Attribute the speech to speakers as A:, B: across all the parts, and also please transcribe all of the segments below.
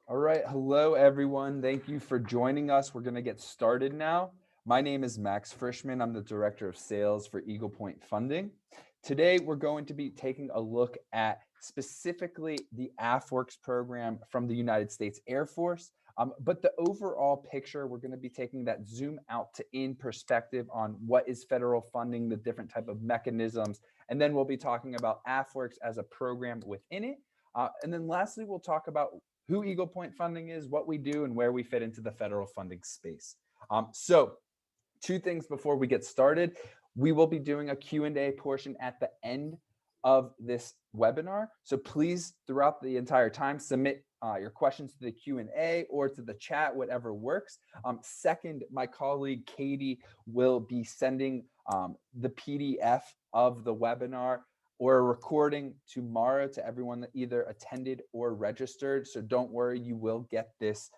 A: All right. Hello, everyone. Thank you for joining us. We're going to get started now. My name is Max Frischman. I'm the Director of Sales for Eagle Point Funding. Today, we're going to be taking a look at specifically the AFWERX program from the United States Air Force. But the overall picture, we're going to be taking that zoom out to in perspective on what is federal funding, the different type of mechanisms, and then we'll be talking about AFWERX as a program within it. And then lastly, we'll talk about who Eagle Point Funding is, what we do, and where we fit into the federal funding space. So two things before we get started. We will be doing a Q&A portion at the end of this webinar. So please, throughout the entire time, submit your questions to the Q&A or to the chat, whatever works. Second, my colleague Katie will be sending the PDF of the webinar or a recording tomorrow to everyone that either attended or registered. So don't worry, you will get this.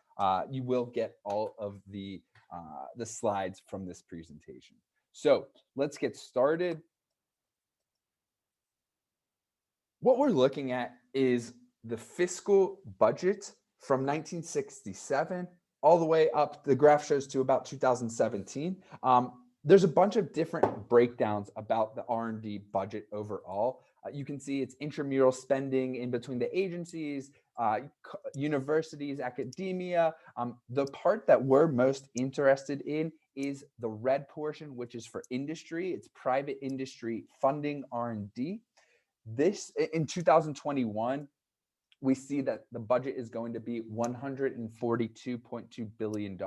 A: You will get all of the slides from this presentation. So let's get started. What we're looking at is the fiscal budget from 1967 all the way up. The graph shows to about 2017. There's a bunch of different breakdowns about the R&D budget overall. You can see it's intramural spending in between the agencies, universities, academia. The part that we're most interested in is the red portion, which is for industry. It's private industry funding R&D. This in 2021, we see that the budget is going to be $142.2 billion.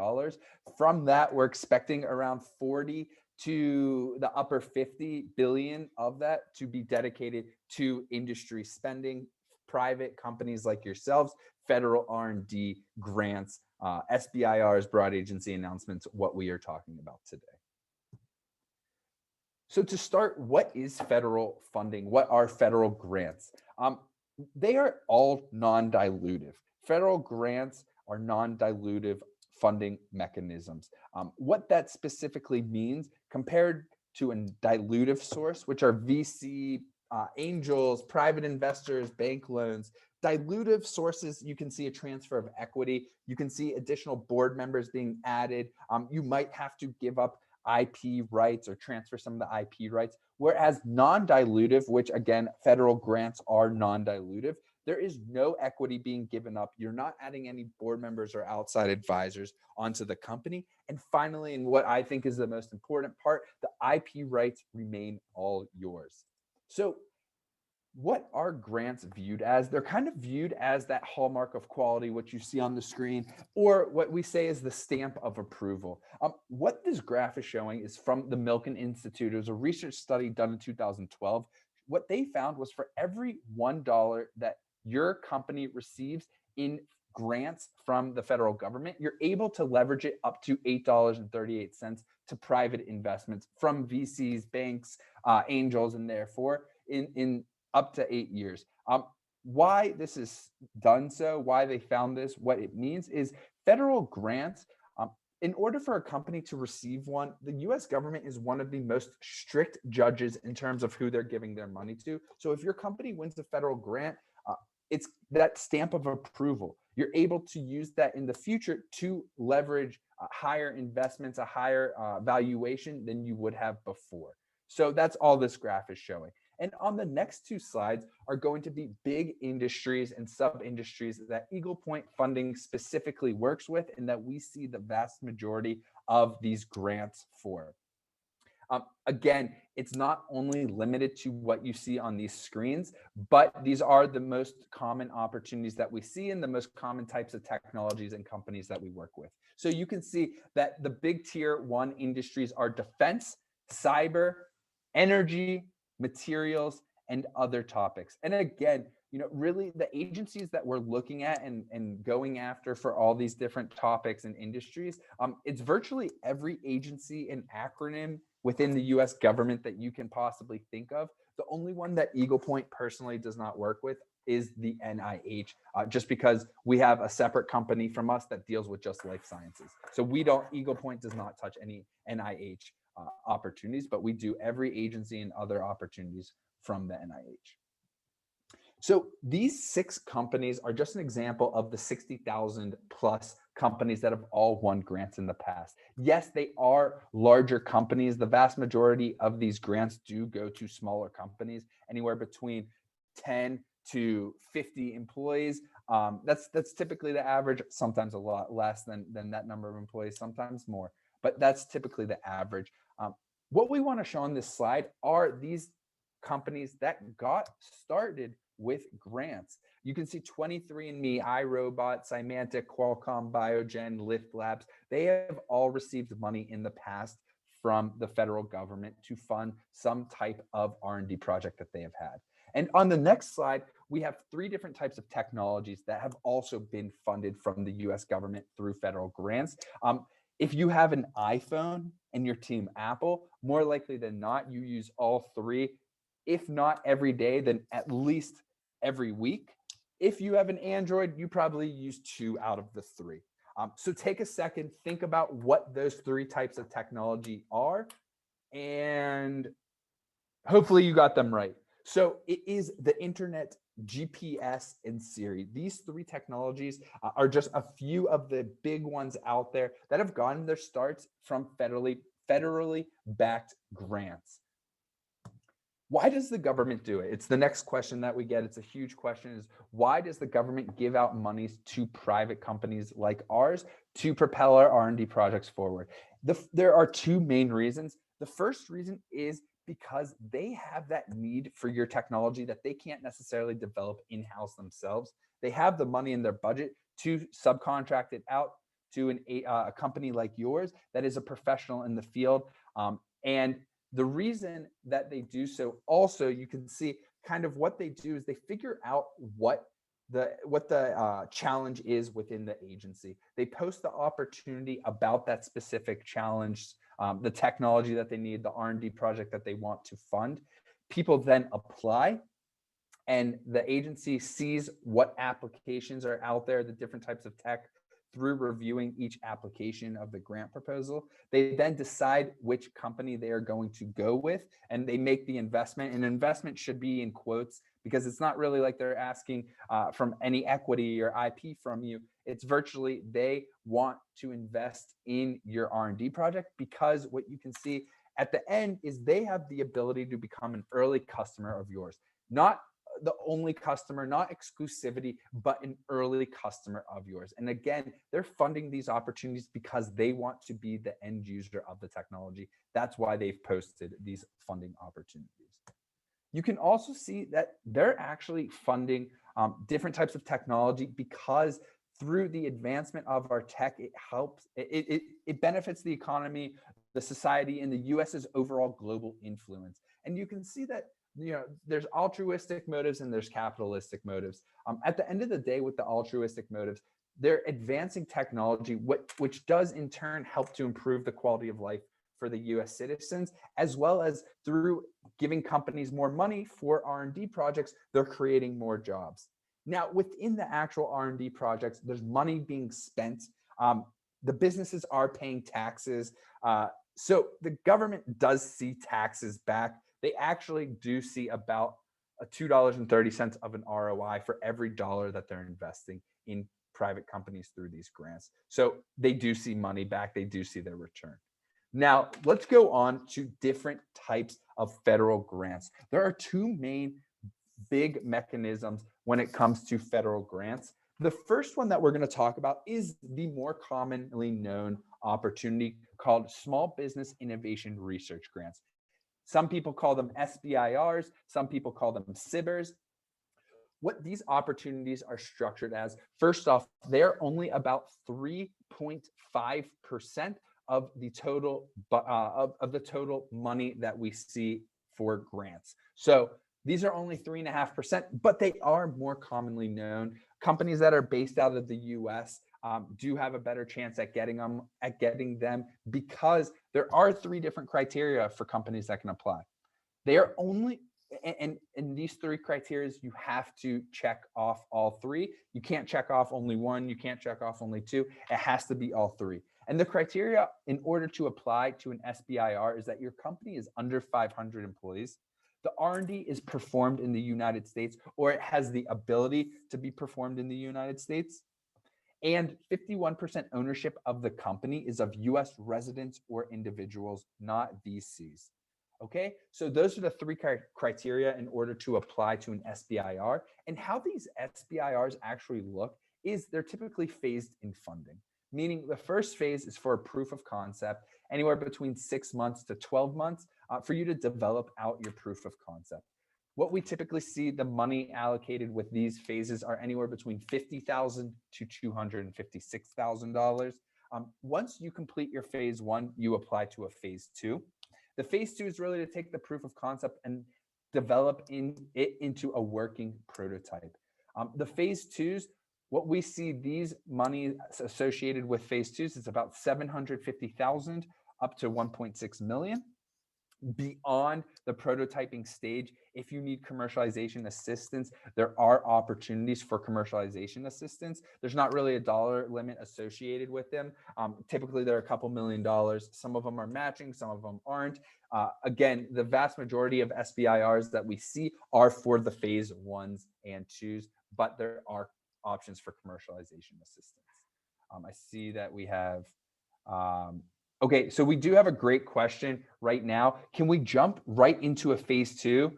A: From that, we're expecting around 40 to the upper 50 billion of that to be dedicated to industry spending, private companies like yourselves, federal R&D grants, SBIRs, broad agency announcements, what we are talking about today. So to start, what is federal funding? What are federal grants? They are all non-dilutive. Federal grants are non-dilutive funding mechanisms. What that specifically means compared to a dilutive source, which are VC, angels, private investors, bank loans, dilutive sources, you can see a transfer of equity. You can see additional board members being added. You might have to give up IP rights or transfer some of the IP rights. Whereas non-dilutive, which again, federal grants are non-dilutive, there is no equity being given up. You're not adding any board members or outside advisors onto the company. And finally, and what I think is the most important part, the IP rights remain all yours. So what are grants viewed as? They're kind of viewed as that hallmark of quality, what you see on the screen, or what we say is the stamp of approval. What this graph is showing is from the Milken Institute. It was a research study done in 2012. What they found was for every $1 that your company receives in grants from the federal government, you're able to leverage it up to $8.38 to private investments from VCs, banks, angels, and therefore in up to 8 years. Why this is done so, why they found this, what it means is federal grants. In order for a company to receive one, the US government is one of the most strict judges in terms of who they're giving their money to. So if your company wins a federal grant, it's that stamp of approval. You're able to use that in the future to leverage higher investments, a higher valuation than you would have before. So that's all this graph is showing. And on the next two slides are going to be big industries and sub-industries that Eagle Point Funding specifically works with and that we see the vast majority of these grants for. Again, it's not only limited to what you see on these screens, but these are the most common opportunities that we see and the most common types of technologies and companies that we work with. So you can see that the big tier one industries are defense, cyber, energy, materials, and other topics. And again, really the agencies that we're looking at and going after for all these different topics and industries, it's virtually every agency and acronym within the US government that you can possibly think of. The only one that Eagle Point personally does not work with is the NIH, just because we have a separate company from us that deals with just life sciences. So Eagle Point does not touch any NIH opportunities, but we do every agency and other opportunities from the NIH. So these 6 companies are just an example of the 60,000 plus companies that have all won grants in the past. Yes, they are larger companies. The vast majority of these grants do go to smaller companies, anywhere between 10 to 50 employees. That's typically the average, sometimes a lot less than that number of employees, sometimes more, but that's typically the average. What we want to show on this slide are these companies that got started with grants. You can see 23andMe, iRobot, Symantec, Qualcomm, Biogen, Lyft Labs. They have all received money in the past from the federal government to fund some type of R&D project that they have had. And on the next slide, we have 3 different types of technologies that have also been funded from the US government through federal grants. If you have an iPhone and your team Apple, more likely than not, you use all 3. If not every day, then at least every week. If you have an Android, you probably use 2 out of the 3. So take a second, think about what those 3 types of technology are, and hopefully you got them right. So it is the internet, GPS, and Siri. These 3 technologies are just a few of the big ones out there that have gotten their starts from federally backed grants. Why does the government do it? It's the next question that we get. It's a huge question, is why does the government give out monies to private companies like ours to propel our R&D projects forward? There are 2 main reasons. The first reason is because they have that need for your technology that they can't necessarily develop in-house themselves. They have the money in their budget to subcontract it out to a company like yours that is a professional in the field. And the reason that they do so, also, you can see kind of what they do is they figure out what the challenge is within the agency. They post the opportunity about that specific challenge, the technology that they need, the R&D project that they want to fund. People then apply, and the agency sees what applications are out there, the different types of tech, through reviewing each application of the grant proposal. They then decide which company they are going to go with, and they make the investment. And investment should be in quotes, because it's not really like they're asking from any equity or IP from you. It's virtually they want to invest in your R&D project, because what you can see at the end is they have the ability to become an early customer of yours. Not the only customer, not exclusivity, but an early customer of yours. And again, they're funding these opportunities because they want to be the end user of the technology. That's why they've posted these funding opportunities. You can also see that they're actually funding different types of technology, because through the advancement of our tech, it helps, it benefits the economy, the society, and the US's overall global influence. And you can see that there's altruistic motives and there's capitalistic motives. At the end of the day, with the altruistic motives, they're advancing technology, which does in turn help to improve the quality of life for the US citizens, as well as through giving companies more money for R&D projects, they're creating more jobs. Now, within the actual R&D projects, there's money being spent. The businesses are paying taxes. So the government does see taxes back. They actually do see about a $2.30 of an ROI for every dollar that they're investing in private companies through these grants. So they do see money back. They do see their return. Now, let's go on to different types of federal grants. There are 2 main big mechanisms when it comes to federal grants. The first one that we're going to talk about is the more commonly known opportunity called Small Business Innovation Research Grants. Some people call them SBIRs, some people call them SBIRs. What these opportunities are structured as, first off, they're only about 3.5% of the total of the total money that we see for grants. So these are only 3.5%, but they are more commonly known. Companies that are based out of the US do have a better chance at getting them, because there are 3 different criteria for companies that can apply. They are only, and in these 3 criteria, you have to check off all 3. You can't check off only 1. You can't check off only 2. It has to be all 3. And the criteria in order to apply to an SBIR is that your company is under 500 employees. The R&D is performed in the United States, or it has the ability to be performed in the United States. And 51% ownership of the company is of US residents or individuals, not VCs. Okay, so those are the three criteria in order to apply to an SBIR. And how these SBIRs actually look is they're typically phased in funding, meaning the first phase is for a proof of concept, anywhere between 6 months to 12 months for you to develop out your proof of concept. What we typically see the money allocated with these phases are anywhere between $50,000 to $256,000. Once you complete your phase one, you apply to a phase two. The phase two is really to take the proof of concept and develop it into a working prototype. The phase twos, what we see these money associated with phase twos is about 750,000 up to 1.6 million. Beyond the prototyping stage, if you need commercialization assistance, there are opportunities for commercialization assistance. There's not really a dollar limit associated with them. Typically, they're a couple $1,000,000. Some of them are matching, some of them aren't. Again, the vast majority of SBIRs that we see are for the phase ones and twos, but there are options for commercialization assistance. I see that we have okay, so we do have a great question right now. Can we jump right into a phase two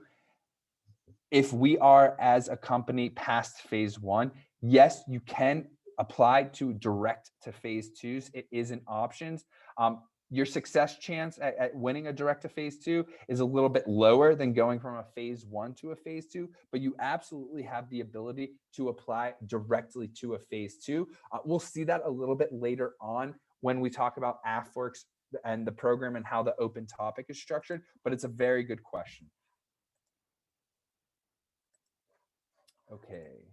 A: if we are, as a company, past phase one? Yes, you can apply to direct to phase twos. It is an option. Your success chance at winning a direct to phase two is a little bit lower than going from a phase one to a phase two, but you absolutely have the ability to apply directly to a phase two. We'll see that a little bit later on when we talk about AFWERX and the program and how the open topic is structured, but it's a very good question. Okay,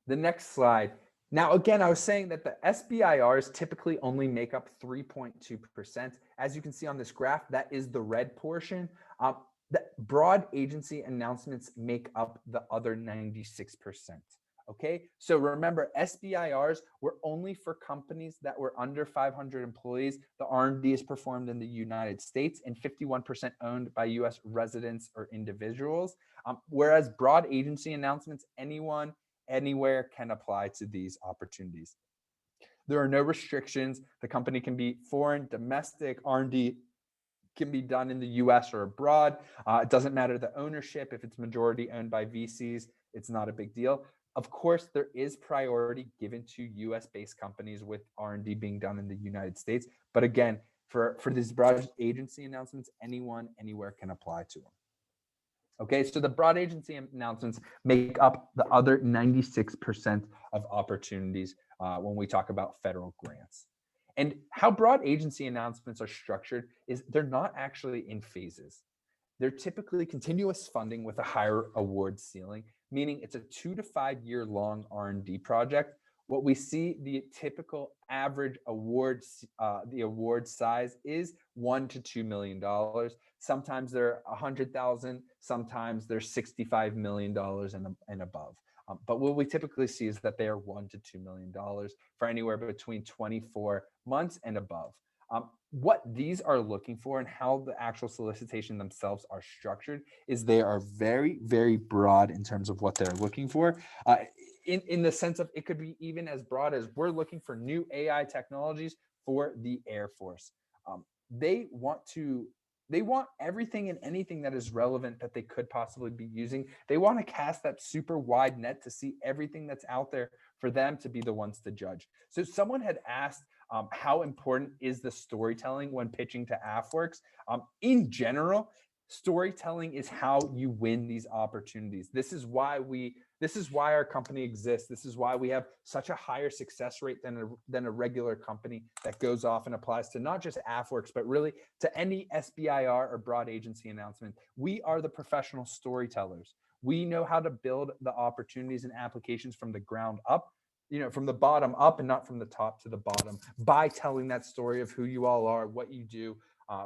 A: the next slide. Now, again, I was saying that the SBIRs typically only make up 3.2%. As you can see on this graph, that is the red portion. The broad agency announcements make up the other 96%. Okay, so remember, SBIRs were only for companies that were under 500 employees. The R&D is performed in the United States and 51% owned by US residents or individuals. Whereas broad agency announcements, anyone, anywhere can apply to these opportunities. There are no restrictions. The company can be foreign, domestic, R&D can be done in the US or abroad. It doesn't matter the ownership. If it's majority owned by VCs, it's not a big deal. Of course, there is priority given to US-based companies with R&D being done in the United States. But again, for these broad agency announcements, anyone, anywhere can apply to them. Okay, so the broad agency announcements make up the other 96% of opportunities when we talk about federal grants. And how broad agency announcements are structured is they're not actually in phases. They're typically continuous funding with a higher award ceiling, meaning it's a 2 to 5 year long R&D project. What we see, the typical average awards, the award size is $1 to $2 million. Sometimes they're 100,000, sometimes they're $65 million and above. But what we typically see is that they are $1 to $2 million for anywhere between 24 months and above. What these are looking for and how the actual solicitation themselves are structured is they are very, very broad in terms of what they're looking for. In the sense of it could be even as broad as we're looking for new AI technologies for the Air Force. They want everything and anything that is relevant that they could possibly be using. They want to cast that super wide net to see everything that's out there for them to be the ones to judge. So someone had asked, how important is the storytelling when pitching to AFWERX? In general, storytelling is how you win these opportunities. This is why our company exists. This is why we have such a higher success rate than a regular company that goes off and applies to not just AFWERX, but really to any SBIR or broad agency announcement. We are the professional storytellers. We know how to build the opportunities and applications from the ground up, from the bottom up and not from the top to the bottom, by telling that story of who you all are, what you do,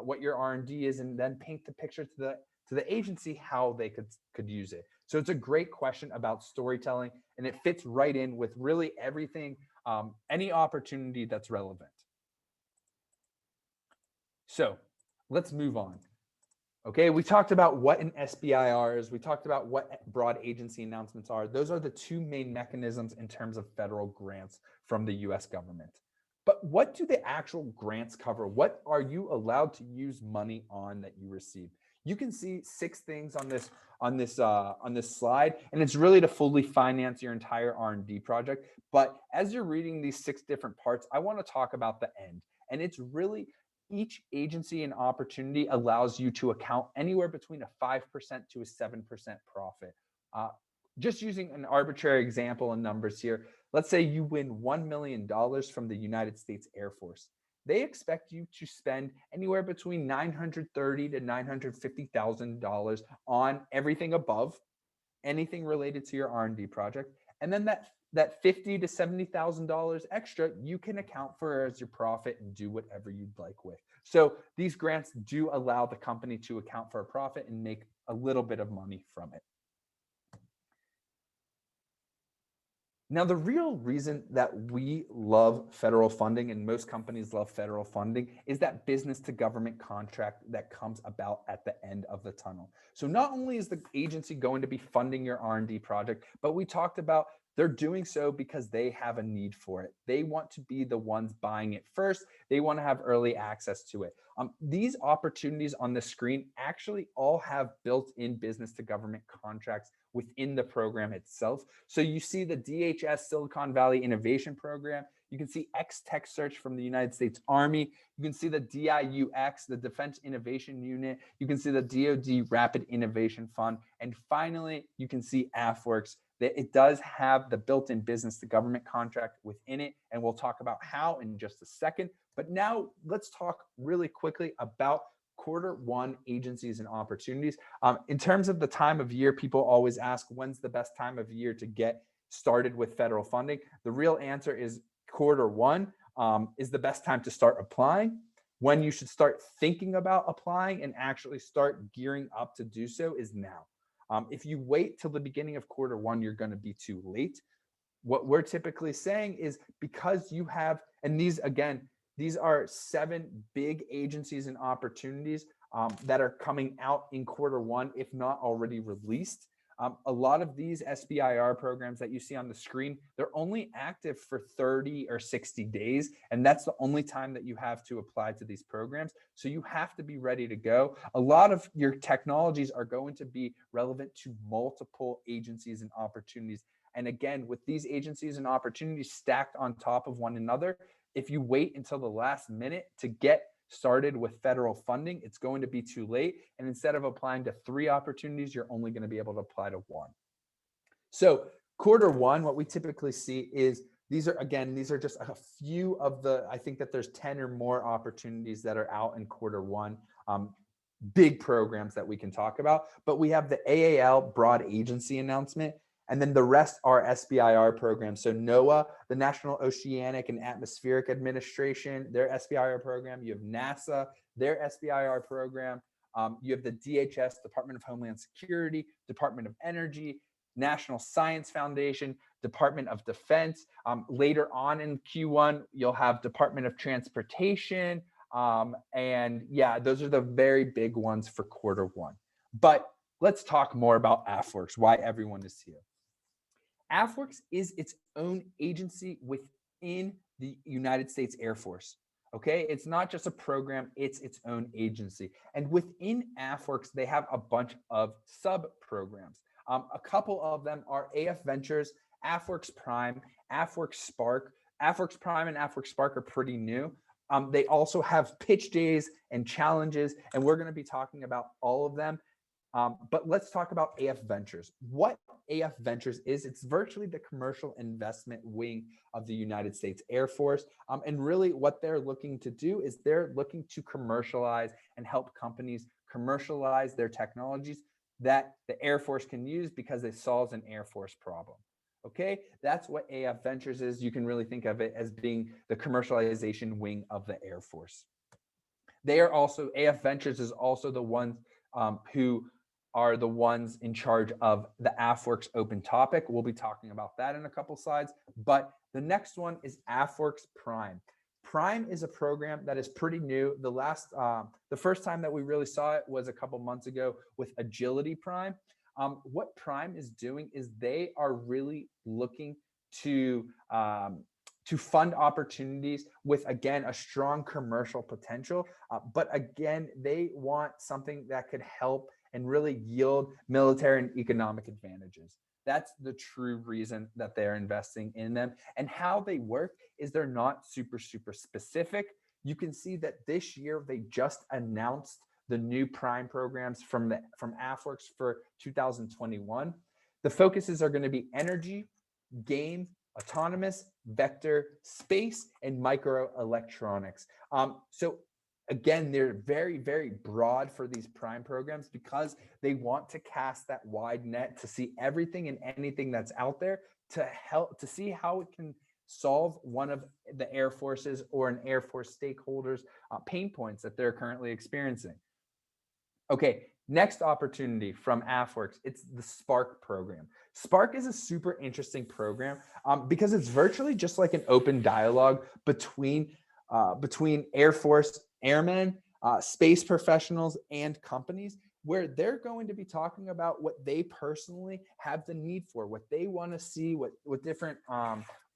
A: what your R&D is, and then paint the picture to the agency how they could use it. So it's a great question about storytelling, and it fits right in with really everything, any opportunity that's relevant. So let's move on. Okay, we talked about what an SBIR is. We talked about what broad agency announcements are. Those are the two main mechanisms in terms of federal grants from the US government. But what do the actual grants cover? What are you allowed to use money on that you receive? You can see 6 things on this slide, and it's really to fully finance your entire R&D project. But as you're reading these 6 different parts, I want to talk about the end. And it's really each agency and opportunity allows you to account anywhere between a 5% to a 7% profit. Uh, just using an arbitrary example and numbers here, let's say you win $1 million from the United States Air Force. They expect you to spend anywhere between $930,000 to $950,000 on everything above, anything related to your R&D project, and then that $50,000 to $70,000 extra you can account for as your profit and do whatever you'd like with. So these grants do allow the company to account for a profit and make a little bit of money from it. Now, the real reason that we love federal funding and most companies love federal funding is that business to government contract that comes about at the end of the tunnel. So not only is the agency going to be funding your R&D project, but we talked about they're doing so because they have a need for it. They want to be the ones buying it first. They want to have early access to it. These opportunities on the screen actually all have built-in business to government contracts within the program itself. So you see the DHS Silicon Valley Innovation Program. You can see X-Tech Search from the United States Army. You can see the DIUX, the Defense Innovation Unit. You can see the DoD Rapid Innovation Fund. And finally, you can see AFWERX, that it does have the built-in business to government contract within it. And we'll talk about how in just a second. But now let's talk really quickly about Q1 agencies and opportunities. In terms of the time of year, people always ask, when's the best time of year to get started with federal funding? The real answer is Q1 is the best time to start applying. When you should start thinking about applying and actually start gearing up to do so is now. If you wait till the beginning of Q1, you're going to be too late. What we're typically saying is because you have, and these again, these are 7 big agencies and opportunities that are coming out in Q1, if not already released. A lot of these SBIR programs that you see on the screen, they're only active for 30 or 60 days. And that's the only time that you have to apply to these programs. So you have to be ready to go. A lot of your technologies are going to be relevant to multiple agencies and opportunities. And again, with these agencies and opportunities stacked on top of one another, if you wait until the last minute to get started with federal funding, it's going to be too late. And instead of applying to 3 opportunities, you're only going to be able to apply to 1. So Q1, what we typically see is these are just a few of the, I think that there's 10 or more opportunities that are out in Q1. Big programs that we can talk about, but we have the AAL broad agency announcement. And then the rest are SBIR programs. So NOAA, the National Oceanic and Atmospheric Administration, their SBIR program. You have NASA, their SBIR program. You have the DHS, Department of Homeland Security, Department of Energy, National Science Foundation, Department of Defense. Later on in Q1, you'll have Department of Transportation. And yeah, those are the very big ones for Q1. But let's talk more about AFWERX, why everyone is here. AFWERX is its own agency within the United States Air Force. Okay, it's not just a program, it's its own agency. And within AFWERX, they have a bunch of sub-programs. A couple of them are AF Ventures, AFWERX Prime, AFWERX Spark. AFWERX Prime and AFWERX Spark are pretty new. They also have pitch days and challenges, and we're going to be talking about all of them. But let's talk about AF Ventures. What AF Ventures is, it's virtually the commercial investment wing of the United States Air Force. And really what they're looking to do is they're looking to commercialize and help companies commercialize their technologies that the Air Force can use because it solves an Air Force problem. Okay, that's what AF Ventures is. You can really think of it as being the commercialization wing of the Air Force. They are also, AF Ventures is also the ones who are the ones in charge of the AFWERX open topic. We'll be talking about that in a couple slides. But the next one is AFWERX Prime. Prime is a program that is pretty new. The first time that we really saw it was a couple months ago with Agility Prime. What Prime is doing is they are really looking to fund opportunities with, again, a strong commercial potential. But again, they want something that could help and really yield military and economic advantages. That's the true reason that they're investing in them. And how they work is they're not super specific. You can see that this year they just announced the new Prime programs from AFWERX for 2021. The focuses are going to be energy, game, autonomous, vector, space, and microelectronics. So again, they're very broad for these Prime programs because they want to cast that wide net to see everything and anything that's out there to help to see how it can solve one of the Air Force's or an Air Force stakeholders' pain points that they're currently experiencing. Okay, next opportunity from AFWERX, it's the Spark program. Spark is a super interesting program because it's virtually just like an open dialogue between Air Force airmen, space professionals, and companies, where they're going to be talking about what they personally have the need for, what they want to see, what different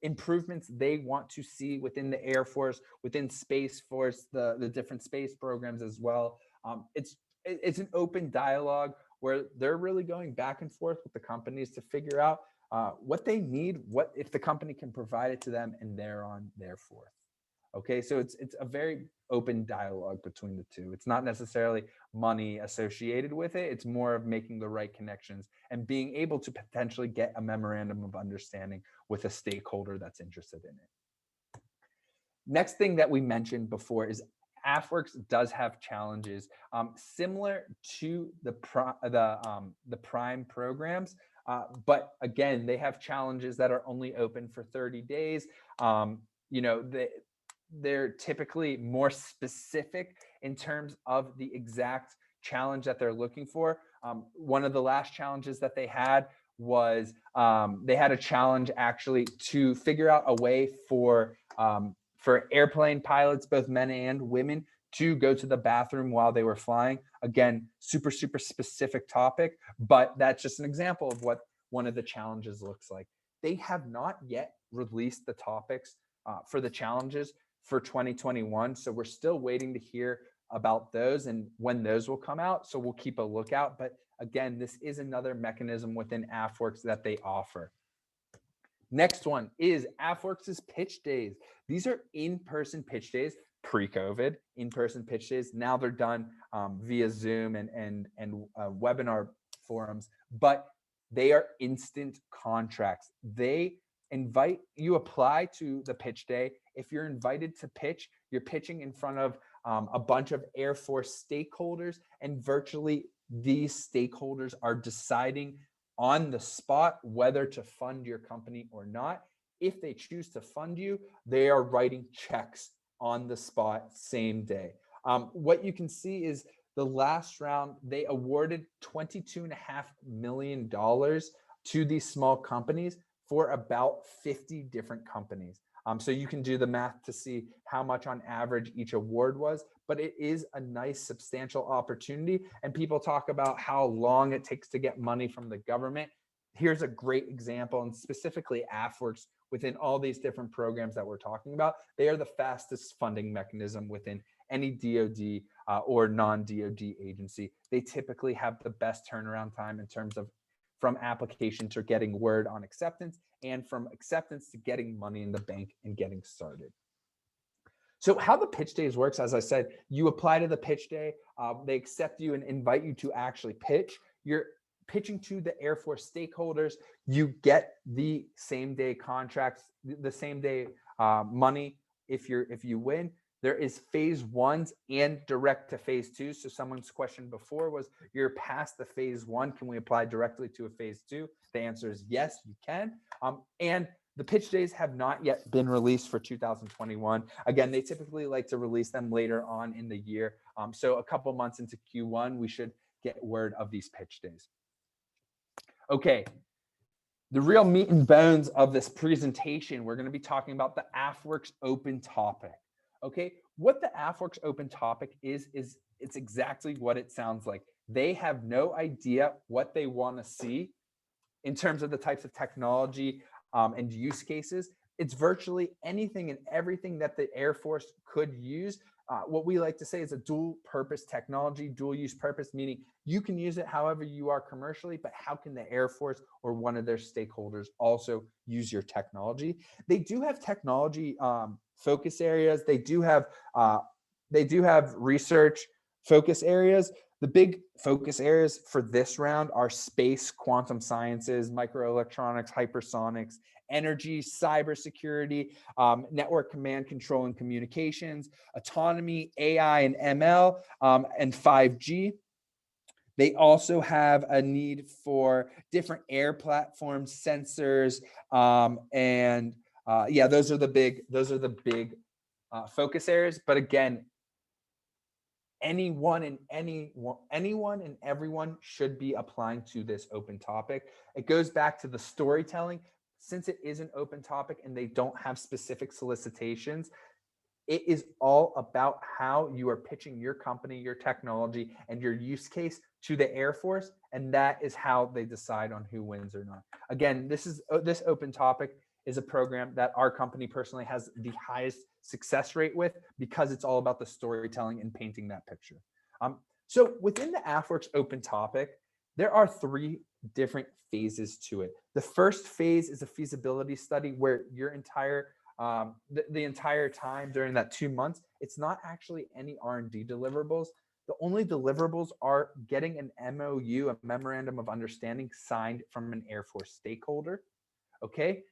A: improvements they want to see within the Air Force, within Space Force, the different space programs as well. It's an open dialogue where they're really going back and forth with the companies to figure out what they need, what if the company can provide it to them, and they're on their forth. Okay, so it's a very open dialogue between the two. It's not necessarily money associated with it. It's more of making the right connections and being able to potentially get a memorandum of understanding with a stakeholder that's interested in it. Next thing that we mentioned before is AFWERX does have challenges similar to the Prime programs, but again, they have challenges that are only open for 30 days. They're typically more specific in terms of the exact challenge that they're looking for. One of the last challenges that they had was they had a challenge actually to figure out a way for airplane pilots, both men and women, to go to the bathroom while they were flying. Again, super specific topic, but that's just an example of what one of the challenges looks like. They have not yet released the topics for the challenges for 2021. So we're still waiting to hear about those and when those will come out. So we'll keep a lookout. But again, this is another mechanism within AFWERX that they offer. Next one is AFWERX's pitch days. These are in-person pitch days, pre-COVID, in-person pitch days. Now they're done via Zoom and webinar forums, but they are instant contracts. They invite you, apply to the pitch day. If you're invited to pitch, you're pitching in front of a bunch of Air Force stakeholders, and virtually these stakeholders are deciding on the spot whether to fund your company or not. If they choose to fund you, they are writing checks on the spot, same day. What you can see is the last round, they awarded $22.5 million to these small companies for about 50 different companies. So you can do the math to see how much on average each award was, but it is a nice substantial opportunity. And people talk about how long it takes to get money from the government. Here's a great example, and specifically AFWERX, within all these different programs that we're talking about, they are the fastest funding mechanism within any DoD or non-DoD agency. They typically have the best turnaround time in terms of from application to getting word on acceptance, and from acceptance to getting money in the bank and getting started. So how the pitch days works, as I said, you apply to the pitch day, they accept you and invite you to actually pitch. You're pitching to the Air Force stakeholders. You get the same day contracts, the same day money if you win. There is phase ones and direct to phase two. So someone's question before was, you're past the phase one, can we apply directly to a phase two? The answer is yes, you can. And the pitch days have not yet been released for 2021. Again, they typically like to release them later on in the year. So a couple months into Q1, we should get word of these pitch days. Okay, the real meat and bones of this presentation, we're going to be talking about the AFWERX open topic. Okay, what the AFWERX open topic is it's exactly what it sounds like. They have no idea what they want to see in terms of the types of technology and use cases. It's virtually anything and everything that the Air Force could use. What we like to say is a dual purpose technology, dual use purpose, meaning you can use it however you are commercially, but how can the Air Force or one of their stakeholders also use your technology? They do have technology focus areas. They do have research focus areas. The big focus areas for this round are space, quantum sciences, microelectronics, hypersonics, energy, cybersecurity, network command, control, and communications, autonomy, AI and ML, and 5G. They also have a need for different air platforms, sensors, and yeah, those are the big focus areas. But again, anyone and everyone should be applying to this open topic. It goes back to the storytelling. Since it is an open topic and they don't have specific solicitations, it is all about how you are pitching your company, your technology, and your use case to the Air Force, and that is how they decide on who wins or not. Again, this open topic is a program that our company personally has the highest success rate with because it's all about the storytelling and painting that picture. So within the AFWERX open topic, there are 3 different phases to it. The first phase is a feasibility study where your entire the entire time during that 2 months, it's not actually any R&D deliverables. The only deliverables are getting an MOU, a memorandum of understanding, signed from an Air Force stakeholder. Okay.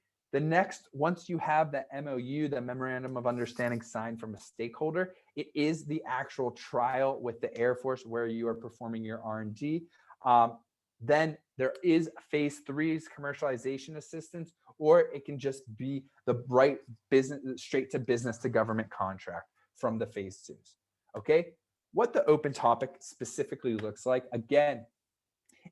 A: Once you have the MOU, the memorandum of understanding signed from a stakeholder, it is the actual trial with the Air Force where you are performing your R&D. Then there is phase 3's commercialization assistance, or it can just be the right business, straight to business to government contract from the phase 2's. Okay. What the open topic specifically looks like, again,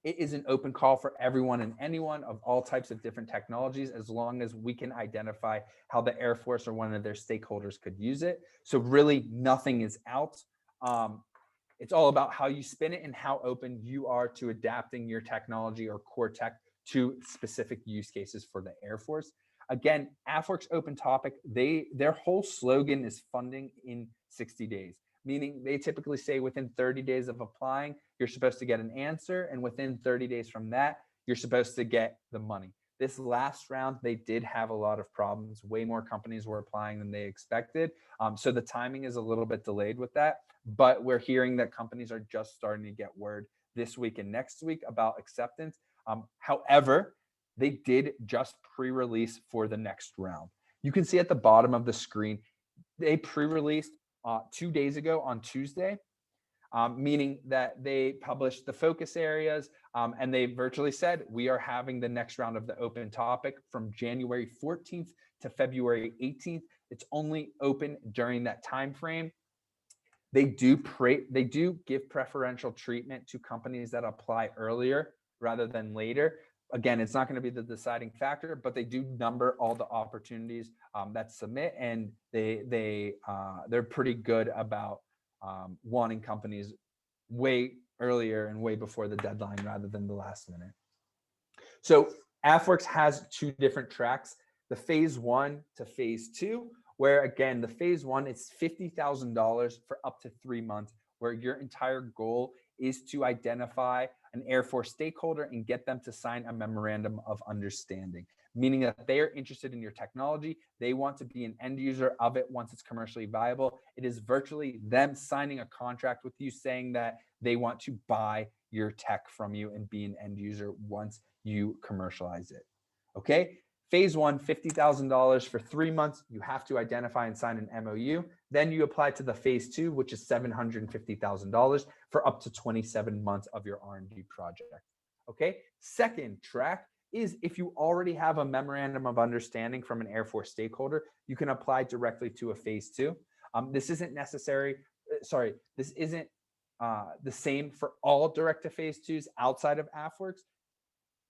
A: it is an open call for everyone and anyone of all types of different technologies, as long as we can identify how the Air Force or one of their stakeholders could use it. So really nothing is out. It's all about how you spin it and how open you are to adapting your technology or core tech to specific use cases for the Air Force. Again, AFWERX open topic, their whole slogan is funding in 60 days, meaning they typically say within 30 days of applying, you're supposed to get an answer. And within 30 days from that, you're supposed to get the money. This last round, they did have a lot of problems. Way more companies were applying than they expected. So the timing is a little bit delayed with that. But we're hearing that companies are just starting to get word this week and next week about acceptance. However, they did just pre-release for the next round. You can see at the bottom of the screen, they pre-released 2 days ago on Tuesday, meaning that they published the focus areas and they virtually said, we are having the next round of the open topic from January 14th to February 18th. It's only open during that time frame. They do give preferential treatment to companies that apply earlier rather than later. Again, it's not going to be the deciding factor, but they do number all the opportunities that submit, and they're pretty good about wanting companies way earlier and way before the deadline rather than the last minute. So AFWERX has 2 different tracks, the phase 1 to phase 2, where again, the phase 1 is $50,000 for up to 3 months, where your entire goal is to identify an Air Force stakeholder and get them to sign a memorandum of understanding, meaning that they are interested in your technology. They want to be an end user of it once it's commercially viable. It is virtually them signing a contract with you saying that they want to buy your tech from you and be an end user once you commercialize it. Okay. Phase 1, $50,000 for 3 months. You have to identify and sign an MOU. Then you apply to the phase 2, which is $750,000 for up to 27 months of your R&D project. Okay. Second track is if you already have a memorandum of understanding from an Air Force stakeholder, you can apply directly to a phase 2. This isn't necessary. Sorry, this isn't the same for all direct to phase 2s outside of AFWERX.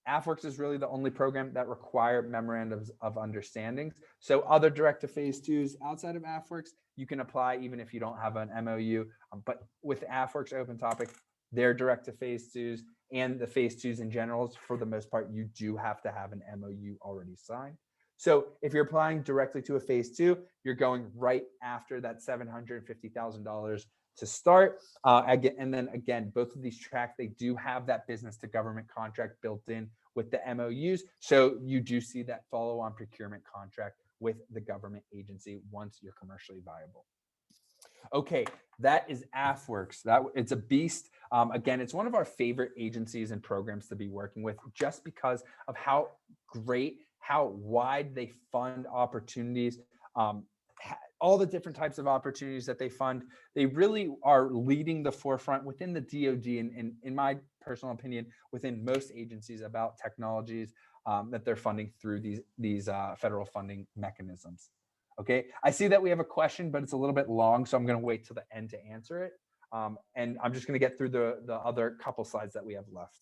A: AFWERX is really the only program that require memorandums of understandings. So other direct to phase twos outside of AFWERX, you can apply even if you don't have an MOU. But with AFWERX Open Topic, they're direct to phase twos, and the phase twos in general, for the most part, you do have to have an MOU already signed. So if you're applying directly to a phase two, you're going right after that $750,000 to start. And then again, both of these tracks, they do have that business to government contract built in with the MOUs. So you do see that follow-on procurement contract with the government agency once you're commercially viable. Okay, that is AFWERX. It's a beast. Again, it's one of our favorite agencies and programs to be working with, just because of how great, how wide they fund opportunities, all the different types of opportunities that they fund. They really are leading the forefront within the DoD, and in my personal opinion, within most agencies about technologies that they're funding through these federal funding mechanisms. Okay, I see that we have a question, but it's a little bit long, so I'm going to wait till the end to answer it. And I'm just going to get through the other couple slides that we have left.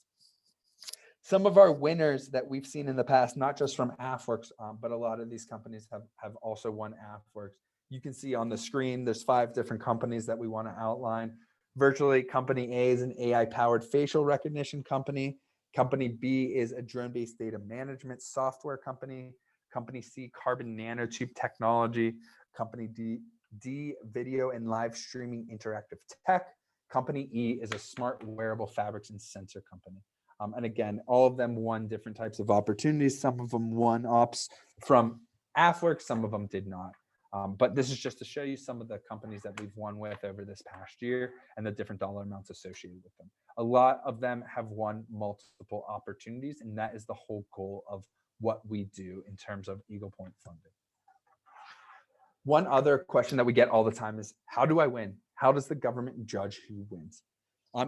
A: Some of our winners that we've seen in the past, not just from AFWERX, but a lot of these companies have also won AFWERX. You can see on the screen, there's 5 different companies that we want to outline. Virtually, Company A is an AI-powered facial recognition company. Company B is a drone-based data management software company. Company C, carbon nanotube technology. Company D, video and live streaming interactive tech. Company E is a smart wearable fabrics and sensor company. And again, all of them won different types of opportunities. Some of them won ops from AFWERX, some of them did not. But this is just to show you some of the companies that we've won with over this past year and the different dollar amounts associated with them. A lot of them have won multiple opportunities, and that is the whole goal of what we do in terms of Eagle Point funding. One other question that we get all the time is, how do I win? How does the government judge who wins?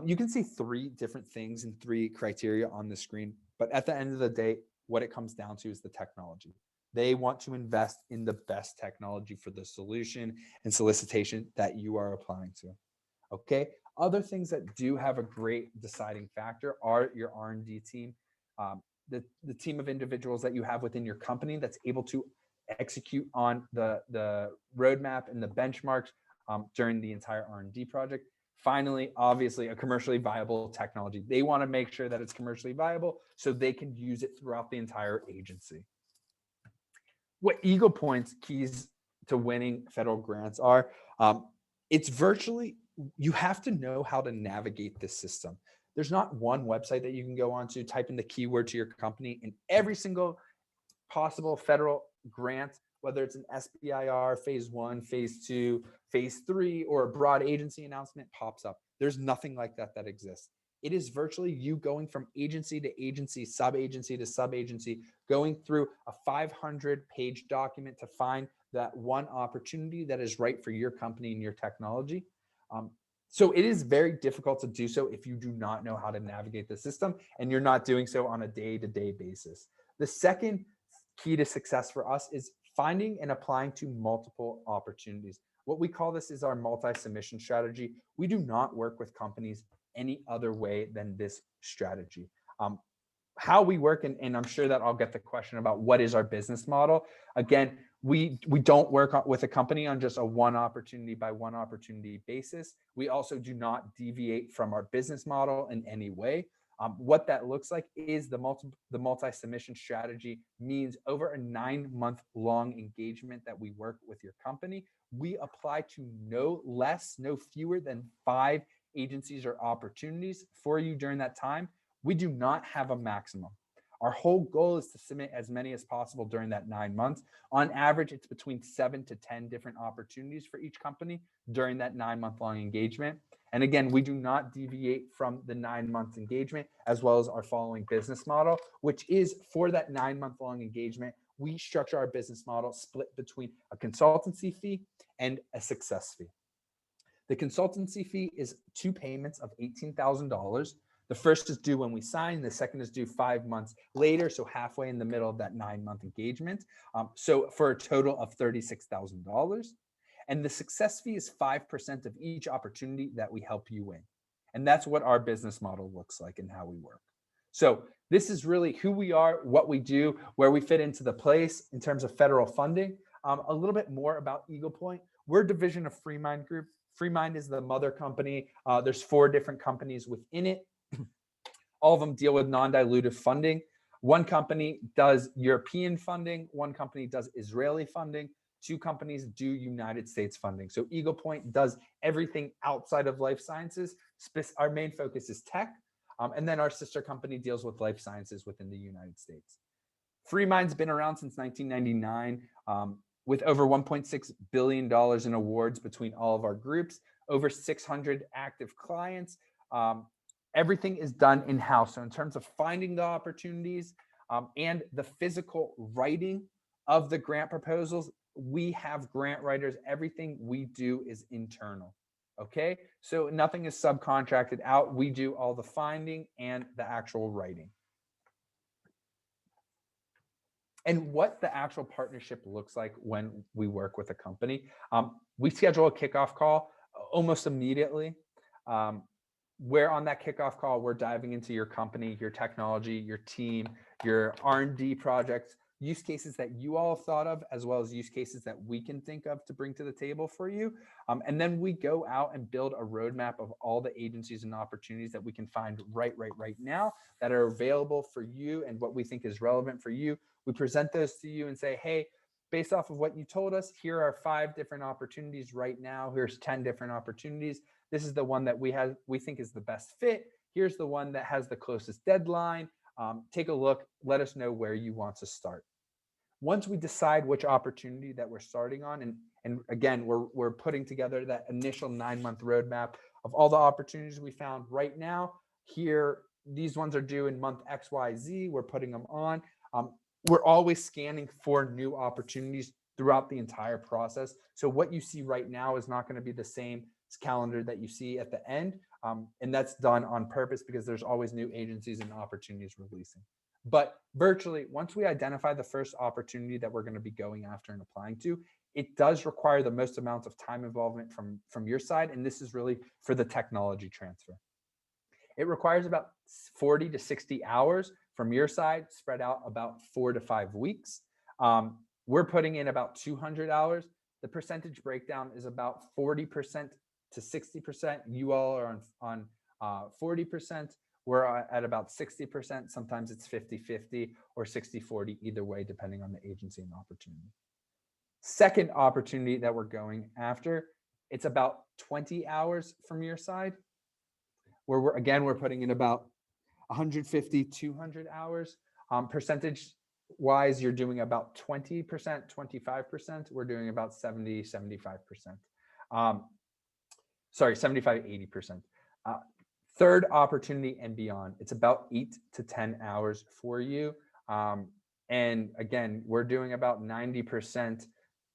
A: You can see 3 different things and 3 criteria on the screen, but at the end of the day, what it comes down to is the technology. They want to invest in the best technology for the solution and solicitation that you are applying to. Okay. Other things that do have a great deciding factor are your R&D team, the team of individuals that you have within your company that's able to execute on the roadmap and the benchmarks during the entire R&D project. Finally, obviously, a commercially viable technology. They want to make sure that it's commercially viable so they can use it throughout the entire agency. What Eagle Point's keys to winning federal grants are, it's virtually, you have to know how to navigate this system. There's not one website that you can go onto, type in the keyword to your company, and every single possible federal grant, whether it's an SBIR, phase 1, phase 2, phase 3, or a broad agency announcement, pops up. There's nothing like that that exists. It is virtually you going from agency to agency, sub-agency to sub-agency, going through a 500-page document to find that one opportunity that is right for your company and your technology. So it is very difficult to do so if you do not know how to navigate the system and you're not doing so on a day-to-day basis. The second key to success for us is finding and applying to multiple opportunities. What we call this is our multi-submission strategy. We do not work with companies any other way than this strategy. How we work, and I'm sure that I'll get the question about what is our business model. Again, we don't work with a company on just a one opportunity by one opportunity basis. We also do not deviate from our business model in any way. What that looks like is the multi-submission strategy means over a 9-month long engagement that we work with your company. We apply to no fewer than 5 agencies or opportunities for you during that time. We do not have a maximum. Our whole goal is to submit as many as possible during that 9 months. On average, it's between 7 to 10 different opportunities for each company during that 9-month long engagement. And again, we do not deviate from the 9-month engagement, as well as our following business model, which is for that 9-month long engagement, we structure our business model split between a consultancy fee and a success fee. The consultancy fee is 2 payments of $18,000. The first is due when we sign. The second is due 5 months later, so halfway in the middle of that 9-month engagement. So for a total of $36,000. And the success fee is 5% of each opportunity that we help you win. And that's what our business model looks like and how we work. So This is really who we are, what we do, where we fit into the place in terms of federal funding. A little bit more about Eagle Point. We're a division of Freemind Group. Freemind is the mother company. There's 4 different companies within it. All of them deal with non-dilutive funding. One company does European funding. One company does Israeli funding. 2 companies do United States funding. So Eagle Point does everything outside of life sciences. Our main focus is tech. And then our sister company deals with life sciences within the United States. Freemind's been around since 1999 with over $1.6 billion in awards between all of our groups, over 600 active clients. Everything is done in-house. So in terms of finding the opportunities and the physical writing of the grant proposals, we have grant writers. Everything we do is internal. Okay, so nothing is subcontracted out. We do all the finding and the actual writing. And what the actual partnership looks like when we work with a company, we schedule a kickoff call almost immediately. Where on that kickoff call, we're diving into your company, your technology, your team, your R&D projects, use cases that you all have thought of, as well as use cases that we can think of to bring to the table for you. And then we go out and build a roadmap of all the agencies and opportunities that we can find right now that are available for you and what we think is relevant for you. We present those to you and say, hey, based off of what you told us, here are 5 different opportunities right now. Here's 10 different opportunities. This is the one that we think is the best fit. Here's the one that has the closest deadline. Take a look. Let us know where you want to start. Once we decide which opportunity that we're starting on, and again, we're putting together that initial 9-month roadmap of all the opportunities we found right now. Here, these ones are due in month X, Y, Z. We're putting them on. We're always scanning for new opportunities throughout the entire process. So what you see right now is not going to be the same calendar that you see at the end. And that's done on purpose because there's always new agencies and opportunities releasing. But virtually, once we identify the first opportunity that we're going to be going after and applying to, it does require the most amount of time involvement from your side. And this is really for the technology transfer. It requires about 40 to 60 hours from your side, spread out about 4 to 5 weeks. We're putting in about 200 hours. The percentage breakdown is about 40% to 60%. You all are on 40%. We're at about 60%. Sometimes it's 50-50 or 60-40, either way, depending on the agency and opportunity. Second opportunity that we're going after, it's about 20 hours from your side, where we're putting in about 150, 200 hours. Percentage wise, you're doing about 20%, 25%. We're doing about 70, 75%. 75, 80%. Third opportunity and beyond, it's about 8 to 10 hours for you. And again, we're doing about 90%,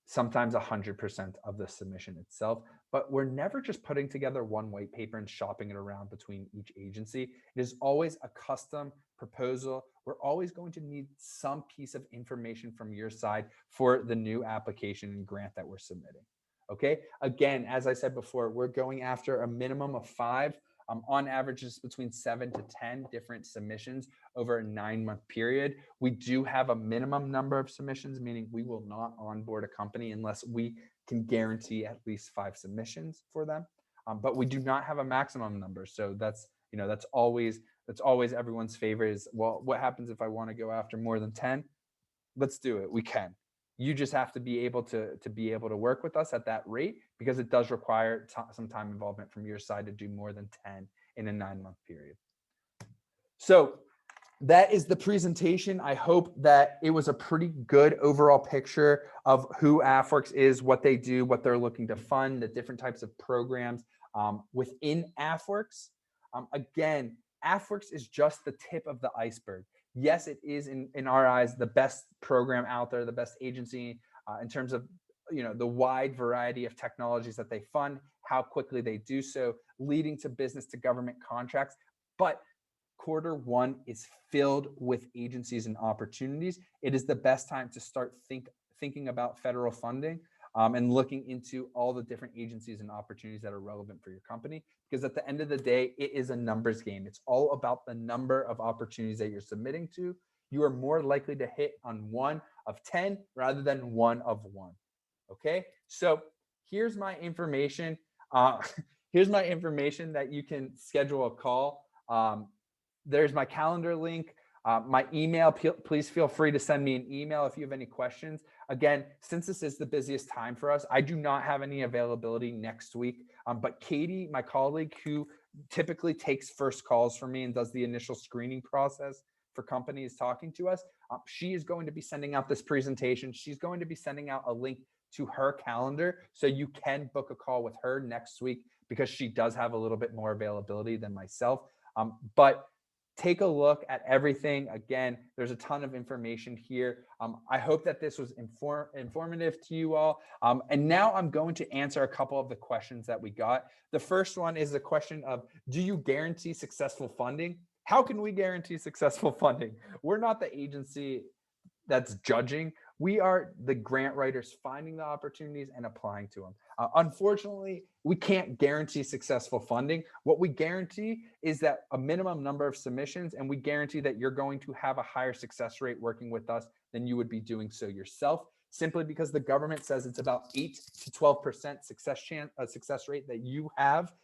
A: sometimes 100% of the submission itself. But we're never just putting together one white paper and shopping it around between each agency. It is always a custom proposal. We're always going to need some piece of information from your side for the new application and grant that we're submitting. Okay. Again, as I said before, we're going after a minimum of 5. On average, it's between 7 to 10 different submissions over a 9-month period. We do have a minimum number of submissions, meaning we will not onboard a company unless we can guarantee at least 5 submissions for them. But we do not have a maximum number. So that's always everyone's favorite is, well, what happens if I want to go after more than 10? Let's do it. We can. You just have to be able to work with us at that rate, because it does require some time involvement from your side to do more than 10 in a 9-month period. So that is the presentation. I hope that it was a pretty good overall picture of who AFWERX is, what they do, what they're looking to fund, the different types of programs within AFWERX. Again, AFWERX is just the tip of the iceberg. Yes, it is in our eyes the best program out there, the best agency in terms of the wide variety of technologies that they fund, how quickly they do so, leading to business to government contracts. But Q1 is filled with agencies and opportunities. It is the best time to start thinking about federal funding. and looking into all the different agencies and opportunities that are relevant for your company. Because at the end of the day, it is a numbers game. It's all about the number of opportunities that you're submitting to. You are more likely to hit on 1 of 10 rather than 1 of 1. Okay, so here's my information. Here's my information that you can schedule a call. There's my calendar link, my email. Please feel free to send me an email if you have any questions. Again, since this is the busiest time for us, I do not have any availability next week. But Katie, my colleague, who typically takes first calls for me and does the initial screening process for companies talking to us, she is going to be sending out this presentation. She's going to be sending out a link to her calendar so you can book a call with her next week, because she does have a little bit more availability than myself. But take a look at everything. Again, there's a ton of information here. I hope that this was informative to you all. And now I'm going to answer a couple of the questions that we got. The first one is the question of, do you guarantee successful funding? How can we guarantee successful funding? We're not the agency that's judging. We are the grant writers finding the opportunities and applying to them. Unfortunately, we can't guarantee successful funding. What we guarantee is that a minimum number of submissions, and we guarantee that you're going to have a higher success rate working with us than you would be doing so yourself, simply because the government says it's about 8 to 12% success rate that you have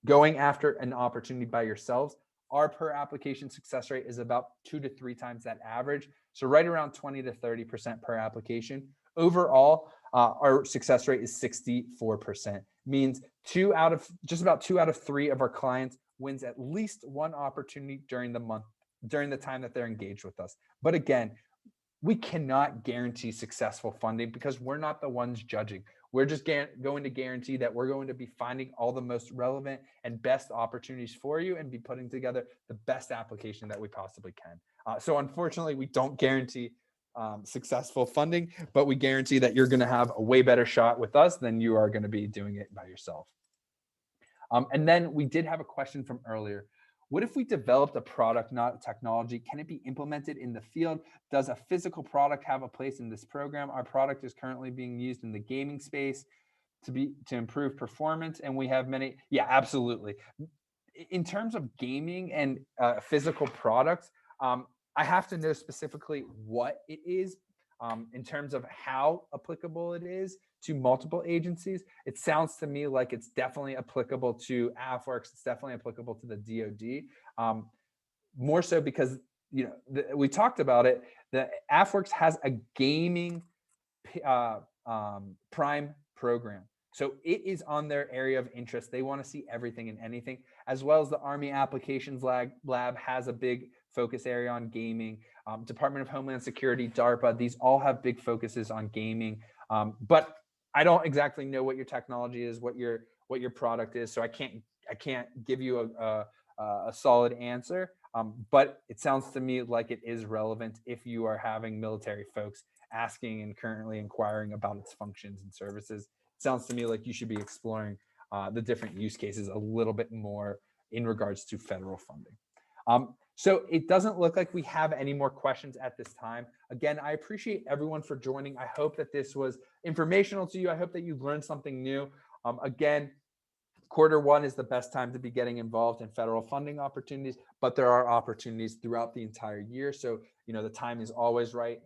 A: going after an opportunity by yourselves. Our per application success rate is about 2 to 3 times that average. So right around 20 to 30% per application. Overall, our success rate is 64%. Means just about 2 out of 3 of our clients wins at least one opportunity during the month, during the time that they're engaged with us. But again, we cannot guarantee successful funding because we're not the ones judging. We're just going to guarantee that we're going to be finding all the most relevant and best opportunities for you and be putting together the best application that we possibly can. So unfortunately, we don't guarantee successful funding, but we guarantee that you're going to have a way better shot with us than you are going to be doing it by yourself. And then we did have a question from earlier. What if we developed a product, not a technology? Can it be implemented in the field? Does a physical product have a place in this program? Our product is currently being used in the gaming space to improve performance, and we have many. Yeah, absolutely. In terms of gaming and physical products, I have to know specifically what it is. In terms of how applicable it is to multiple agencies, it sounds to me like it's definitely applicable to AFWERX. It's definitely applicable to the DoD. More so because we talked about it. The AFWERX has a gaming prime program. So it is on their area of interest. They want to see everything and anything, as well as the Army Applications Lab has a big focus area on gaming. Department of Homeland Security, DARPA, these all have big focuses on gaming. But I don't exactly know what your technology is, what your product is, so I can't give you a solid answer. But it sounds to me like it is relevant if you are having military folks asking and currently inquiring about its functions and services. It sounds to me like you should be exploring the different use cases a little bit more in regards to federal funding. So it doesn't look like we have any more questions at this time. Again, I appreciate everyone for joining. I hope that this was informational to you. I hope that you learned something new. Again, Q1 is the best time to be getting involved in federal funding opportunities, but there are opportunities throughout the entire year. So, the time is always right.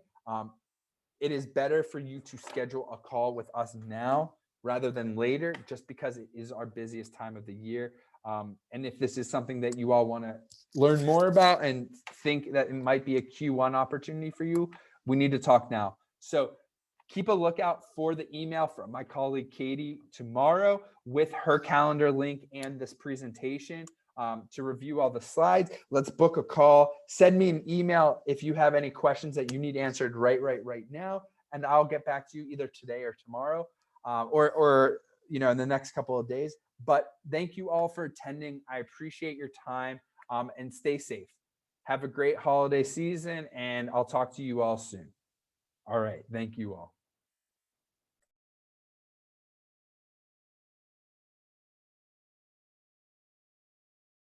A: It is better for you to schedule a call with us now rather than later, just because it is our busiest time of the year. And if this is something that you all want to learn more about and think that it might be a Q1 opportunity for you, we need to talk now. So keep a lookout for the email from my colleague Katie tomorrow with her calendar link and this presentation to review all the slides. Let's book a call. Send me an email if you have any questions that you need answered right now, and I'll get back to you either today or tomorrow, or in the next couple of days. But thank you all for attending. I appreciate your time, and stay safe. Have a great holiday season, and I'll talk to you all soon. All right. Thank you all.